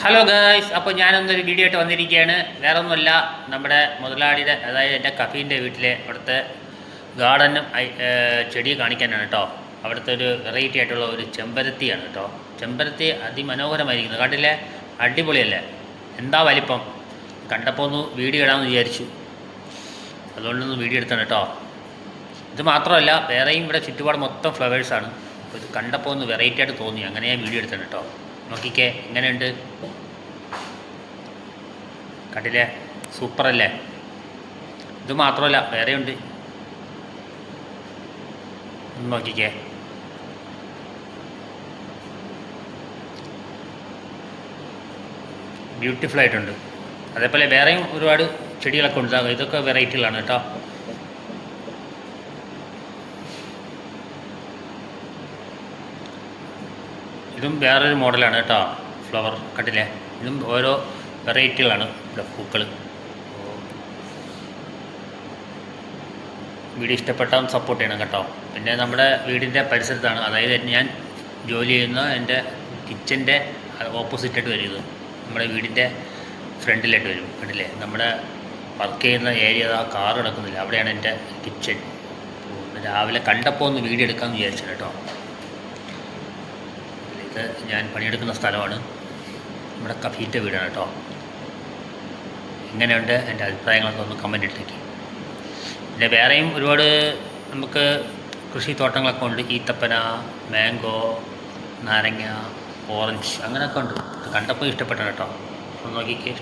Hello guys, അപ്പോൾ ഞാനൊന്നൊരു video ആയിട്ട് വന്നിരിക്കുകയാണ്. വേറെ ഒന്നുമല്ല, നമ്മുടെ മുതലാളിയുടെ, അതായത് എൻ്റെ കഫീൻ്റെ വീട്ടിലെ അവിടുത്തെ ഗാർഡനും ചെടി കാണിക്കാനാണ് കേട്ടോ. അവിടുത്തെ ഒരു വെറൈറ്റി ആയിട്ടുള്ള ഒരു ചെമ്പരത്തിയാണ് കേട്ടോ. ചെമ്പരത്തി അതിമനോഹരമായിരിക്കുന്നത്, കണ്ടില്ലേ? അടിപൊളിയല്ലേ? എന്താ വലിപ്പം! കണ്ടപ്പോൾ ഒന്ന് വീഡിയോ ഇടാമെന്ന് വിചാരിച്ചു, അതുകൊണ്ടൊന്ന് വീഡിയോ എടുത്താണ് കേട്ടോ. ഇത് മാത്രമല്ല, വേറെയും ഇവിടെ ചുറ്റുപാട് മൊത്തം ഫ്ലവേഴ്സാണ്. അപ്പോൾ ഇത് കണ്ടപ്പോൾ ഒന്ന് വെറൈറ്റി ആയിട്ട് തോന്നി, അങ്ങനെ ഞാൻ വീഡിയോ എടുത്താണ് കേട്ടോ. നോക്കിക്കേ, എങ്ങനെയുണ്ട്? കണ്ടില്ലേ? സൂപ്പറല്ലേ? ഇത് മാത്രമല്ല, വേറെയുണ്ട്. നോക്കിക്കേ, ബ്യൂട്ടിഫുൾ ആയിട്ടുണ്ട്. അതേപോലെ വേറെയും ഒരുപാട് ചെടികളൊക്കെ ഉണ്ടാകും. ഇതൊക്കെ വെറൈറ്റികളാണ് കേട്ടോ. ഇതും വേറൊരു മോഡലാണ് കേട്ടോ. ഫ്ലവർ കണ്ടില്ലേ? ഇതും ഓരോ വെറൈറ്റികളാണ് ഇവിടെ പൂക്കൾ. വീഡിയോ ഇഷ്ടപ്പെട്ടാൽ സപ്പോർട്ട് ചെയ്യണം കേട്ടോ. പിന്നെ നമ്മുടെ വീടിൻ്റെ പരിസരത്താണ്, അതായത് ഞാൻ ജോലി ചെയ്യുന്ന എൻ്റെ കിച്ചൻ്റെ ഓപ്പോസിറ്റായിട്ട് വരും. ഇത് നമ്മുടെ വീടിൻ്റെ ഫ്രണ്ടിലായിട്ട് വരും. കണ്ടില്ലേ? നമ്മുടെ വർക്ക് ചെയ്യുന്ന ഏരിയ, ആ കാർ കിടക്കുന്നില്ല, അവിടെയാണ് എൻ്റെ കിച്ചൺ. രാവിലെ കണ്ടപ്പോൾ ഒന്ന് വീഡിയോ എടുക്കാമെന്ന് വിചാരിച്ചു കേട്ടോ. ഇത് ഞാൻ പണിയെടുക്കുന്ന സ്ഥലമാണ്, നമ്മുടെ കഫീൻ്റെ വീടാണ് കേട്ടോ. എങ്ങനെയുണ്ട്? എൻ്റെ അഭിപ്രായങ്ങളൊക്കെ ഒന്ന് കമൻ്റ് ഇട്ടേക്ക്. പിന്നെ വേറെയും ഒരുപാട് നമുക്ക് കൃഷിത്തോട്ടങ്ങളൊക്കെ ഉണ്ട്. ഈത്തപ്പന, മാംഗോ, നാരങ്ങ, ഓറഞ്ച്, അങ്ങനെയൊക്കെ ഉണ്ട്. ഇത് കണ്ടപ്പോൾ ഇഷ്ടപ്പെട്ടാണ് കേട്ടോ. ഒന്ന് നോക്കിക്കേ.